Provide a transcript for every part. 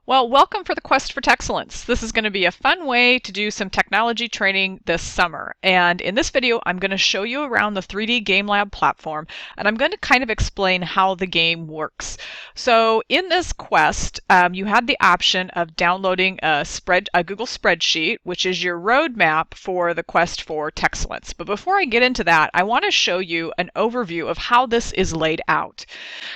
Well, welcome for the Quest for Techcellence. This is going to be a fun way to do some technology training this summer. And in this video, I'm going to show you around the 3D Game Lab platform, and I'm going to kind of explain how the game works. So in this Quest, you had the option of downloading a Google spreadsheet, which is your roadmap for the Quest for Techcellence. But before I get into that, I want to show you an overview of how this is laid out.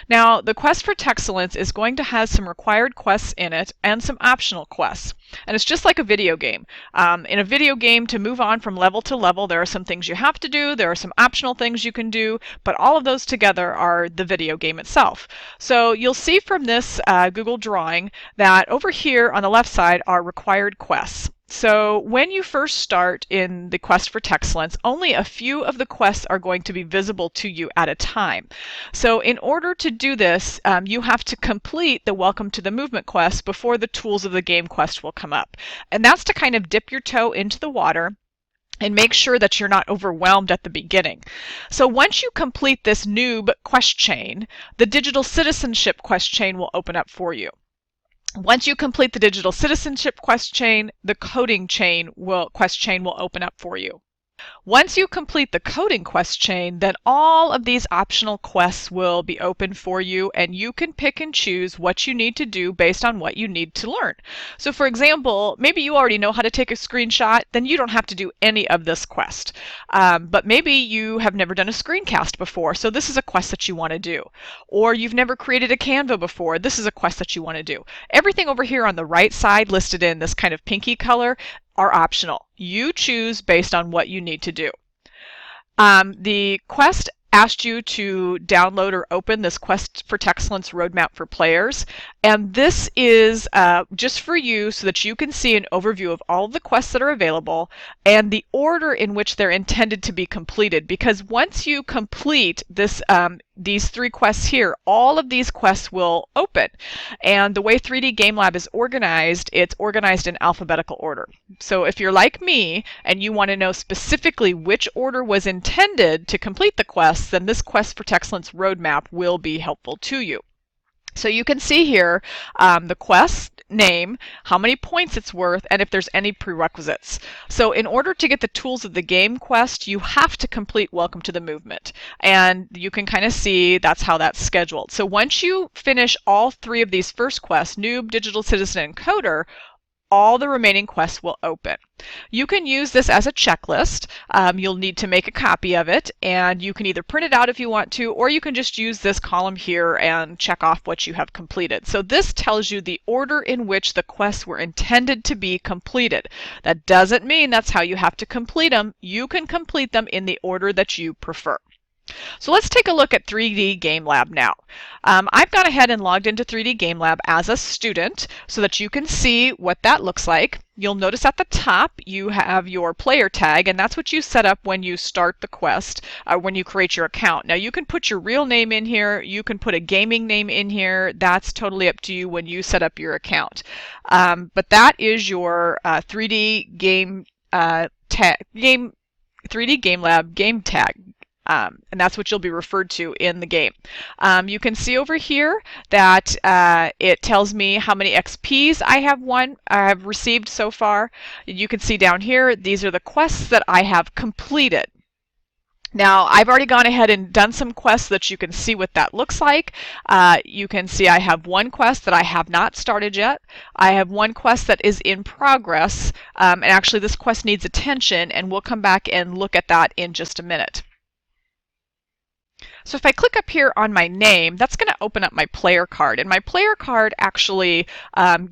Now, the Quest for Techcellence is going to have some required quests in it and some optional quests. And it's just like a video game. In a video game, to move on from level to level, there are some things you have to do, there are some optional things you can do, but all of those together are the video game itself. So you'll see from this Google drawing that over here on the left side are required quests. So when you first start in the Quest for Techcellence, only a few of the quests are going to be visible to you at a time. So in order to do this, you have to complete the Welcome to the Movement quest before the Tools of the Game quest will come up. And that's to kind of dip your toe into the water and make sure that you're not overwhelmed at the beginning. So once you complete this noob quest chain, the digital citizenship quest chain will open up for you. Once you complete the digital citizenship quest chain, the coding quest chain will open up for you. Once you complete the coding quest chain, then all of these optional quests will be open for you, and you can pick and choose what you need to do based on what you need to learn. So for example, maybe you already know how to take a screenshot, then you don't have to do any of this quest. But maybe you have never done a screencast before, so this is a quest that you want to do. Or you've never created a Canva before, this is a quest that you want to do. Everything over here on the right side listed in this kind of pinky color are optional. You choose based on what you need to do. The quest asked you to download or open this Quest for Techcellence roadmap for players, and this is just for you so that you can see an overview of all of the quests that are available and the order in which they're intended to be completed, because once you complete this these three quests here, all of these quests will open. And the way 3D Game Lab is organized, it's organized in alphabetical order. So if you're like me and you want to know specifically which order was intended to complete the quests, then this Quest for Techcellence roadmap will be helpful to you. So you can see here the quest name, how many points it's worth, and if there's any prerequisites. So in order to get the Tools of the Game quest, you have to complete Welcome to the Movement. And you can kind of see that's how that's scheduled. So once you finish all three of these first quests, Noob, Digital Citizen, and Coder, all the remaining quests will open. You can use this as a checklist. You'll need to make a copy of it, and you can either print it out if you want to, or you can just use this column here and check off what you have completed. So this tells you the order in which the quests were intended to be completed. That doesn't mean that's how you have to complete them. You can complete them in the order that you prefer. So let's take a look at 3D Game Lab now. I've gone ahead and logged into 3D Game Lab as a student so that you can see what that looks like. You'll notice at the top you have your player tag, and that's what you set up when you start the quest, when you create your account. Now you can put your real name in here, you can put a gaming name in here, that's totally up to you when you set up your account. But that is your 3D Game 3D Game Lab game tag. And that's what you'll be referred to in the game. You can see over here that it tells me how many XPs I have received so far. You can see down here, these are the quests that I have completed. Now, I've already gone ahead and done some quests so that you can see what that looks like. You can see I have one quest that I have not started yet. I have one quest that is in progress, and actually this quest needs attention, and we'll come back and look at that in just a minute. So if I click up here on my name, that's going to open up my player card. And my player card actually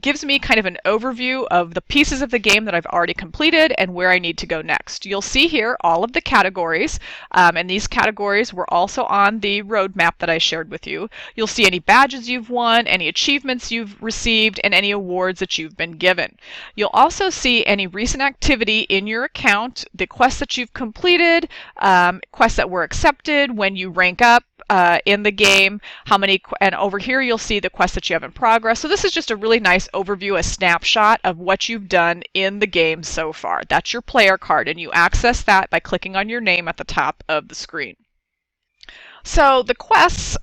gives me kind of an overview of the pieces of the game that I've already completed and where I need to go next. You'll see here all of the categories, and these categories were also on the roadmap that I shared with you. You'll see any badges you've won, any achievements you've received, and any awards that you've been given. You'll also see any recent activity in your account, the quests that you've completed, quests that were accepted, when you rank up in the game, and over here you'll see the quests that you have in progress. So this is just a really nice overview, a snapshot of what you've done in the game so far. That's your player card, and you access that by clicking on your name at the top of the screen. So the quests,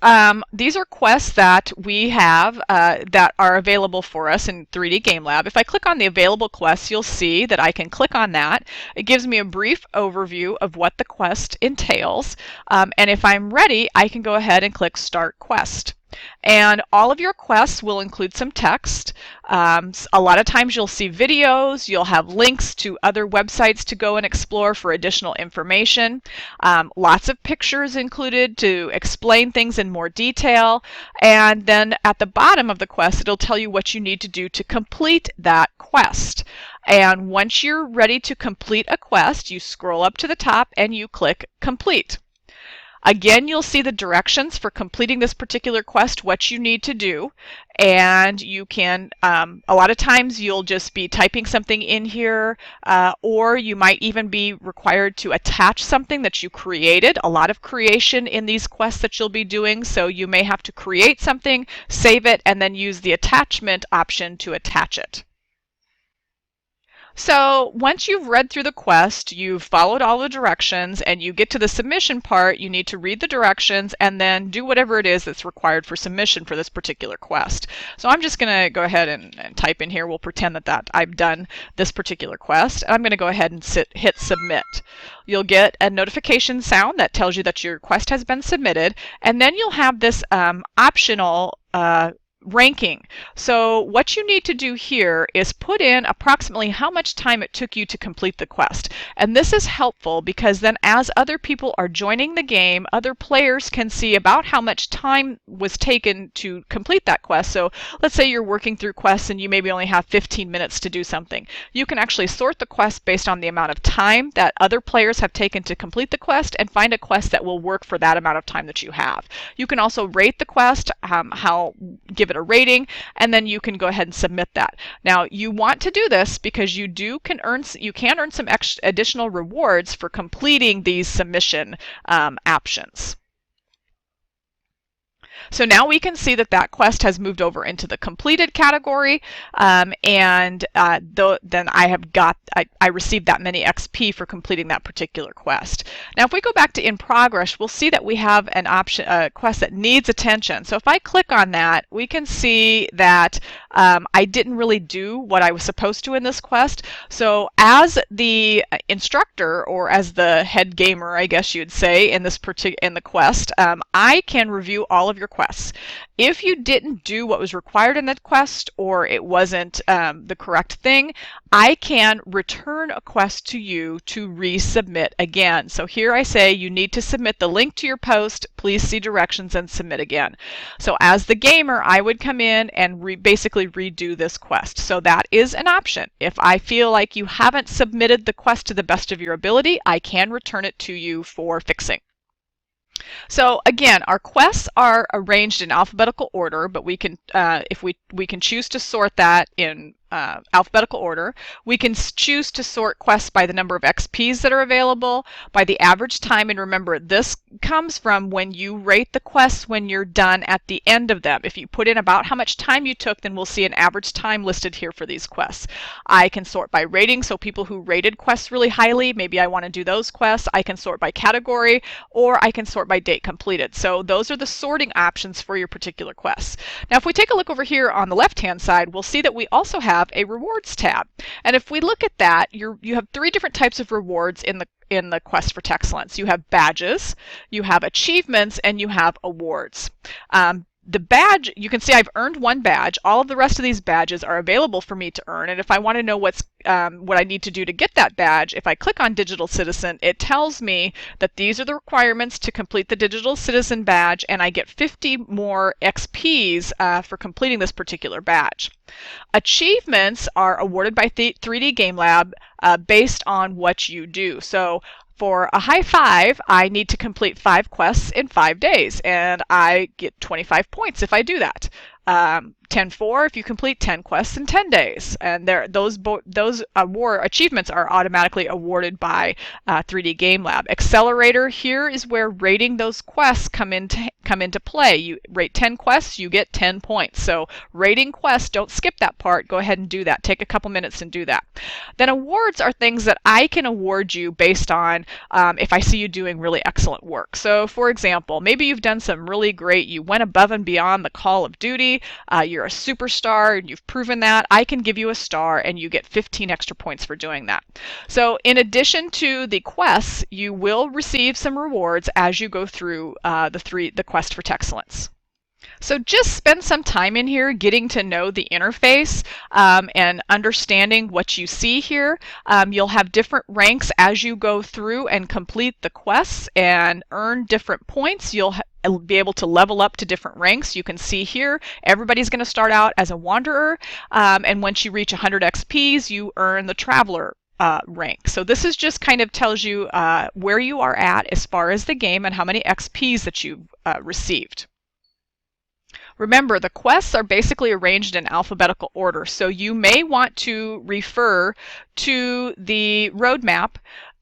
these are quests that we have that are available for us in 3D Game Lab. If I click on the available quests, you'll see that I can click on that. It gives me a brief overview of what the quest entails. And if I'm ready, I can go ahead and click Start Quest. And all of your quests will include some text. A lot of times you'll see videos, you'll have links to other websites to go and explore for additional information. Lots of pictures included to explain things in more detail. And then at the bottom of the quest, it'll tell you what you need to do to complete that quest. And once you're ready to complete a quest, you scroll up to the top and you click Complete. Again, you'll see the directions for completing this particular quest, what you need to do. And you can, a lot of times you'll just be typing something in here, or you might even be required to attach something that you created. A lot of creation in these quests that you'll be doing, so you may have to create something, save it, and then use the attachment option to attach it. So once you've read through the quest, you've followed all the directions, and you get to the submission part, you need to read the directions and then do whatever it is that's required for submission for this particular quest. So I'm just going to go ahead and type in here. We'll pretend that I've done this particular quest. I'm going to go ahead and hit Submit. You'll get a notification sound that tells you that your quest has been submitted, and then you'll have this optional ranking. So what you need to do here is put in approximately how much time it took you to complete the quest. And this is helpful because then as other people are joining the game, other players can see about how much time was taken to complete that quest. So let's say you're working through quests and you maybe only have 15 minutes to do something. You can actually sort the quest based on the amount of time that other players have taken to complete the quest and find a quest that will work for that amount of time that you have. You can also rate the quest, give it a rating, and then you can go ahead and submit that. Now you want to do this because you can earn some additional rewards for completing these submission options. So now we can see that quest has moved over into the completed category, and then I received that many XP for completing that particular quest. Now if we go back to in progress, we'll see that we have an option, a quest that needs attention. So if I click on that, we can see that I didn't really do what I was supposed to in this quest. So as the instructor, or as the head gamer, I guess you'd say, in the quest, I can review all of your quests. If you didn't do what was required in that quest, or it wasn't the correct thing, I can return a quest to you to resubmit again. So here I say you need to submit the link to your post, please see directions and submit again. So as the gamer, I would come in and basically redo this quest. So that is an option. If I feel like you haven't submitted the quest to the best of your ability, I can return it to you for fixing. So again, our quests are arranged in alphabetical order, but we can, if we can choose to sort that in alphabetical order. We can choose to sort quests by the number of XPs that are available, by the average time, and remember, this comes from when you rate the quests when you're done at the end of them. If you put in about how much time you took, then we'll see an average time listed here for these quests. I can sort by rating, so people who rated quests really highly, maybe I want to do those quests. I can sort by category, or I can sort by date completed. So those are the sorting options for your particular quests. Now if we take a look over here on the left-hand side, we'll see that we also have a rewards tab. And if we look at that, you have three different types of rewards in the quest for Techcellence. You have badges, you have achievements, and you have awards. The badge, you can see I've earned one badge. All of the rest of these badges are available for me to earn, and if I want to know what I need to do to get that badge, if I click on Digital Citizen, it tells me that these are the requirements to complete the Digital Citizen badge, and I get 50 more XPs for completing this particular badge. Achievements are awarded by 3D Game Lab based on what you do. So for a high 5, I need to complete 5 quests in 5 days, and I get 25 points if I do that. 10-4 if you complete 10 quests in 10 days. And those achievements are automatically awarded by 3D Game Lab. Accelerator, here is where rating those quests come into play. You rate 10 quests, you get 10 points. So rating quests, don't skip that part. Go ahead and do that. Take a couple minutes and do that. Then awards are things that I can award you based on if I see you doing really excellent work. So for example, maybe you've done some really great, you went above and beyond the call of duty, you're a superstar and you've proven that. I can give you a star and you get 15 extra points for doing that. So in addition to the quests, you will receive some rewards as you go through the quest for Techcellence. So just spend some time in here getting to know the interface and understanding what you see here. You'll have different ranks as you go through and complete the quests and earn different points. You'll be able to level up to different ranks. You can see here, everybody's going to start out as a wanderer, and once you reach 100 XPs, you earn the traveler rank. So this is just kind of tells you where you are at as far as the game and how many XPs that you've received. Remember, the quests are basically arranged in alphabetical order, so you may want to refer to the roadmap.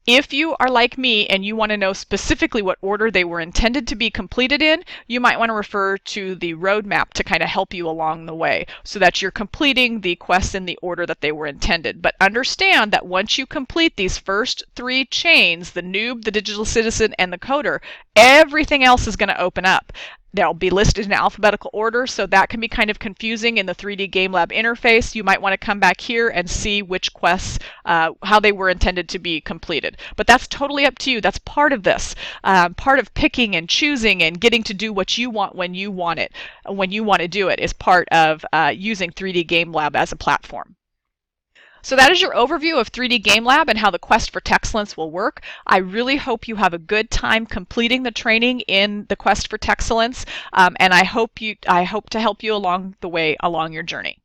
If you are like me and you want to know specifically what order they were intended to be completed in, you might want to refer to the roadmap to kind of help you along the way so that you're completing the quests in the order that they were intended. But understand that once you complete these first 3 chains, the noob, the digital citizen, and the coder, everything else is going to open up. They'll be listed in alphabetical order, so that can be kind of confusing in the 3D Game Lab interface. You might want to come back here and see which quests, how they were intended to be completed. But that's totally up to you. That's part of this. Part of picking and choosing and getting to do what you want when you want it, when you want to do it, is part of using 3D Game Lab as a platform. So that is your overview of 3D Game Lab and how the quest for Techcellence will work. I really hope you have a good time completing the training in the quest for Techcellence, and I hope to help you along the way along your journey.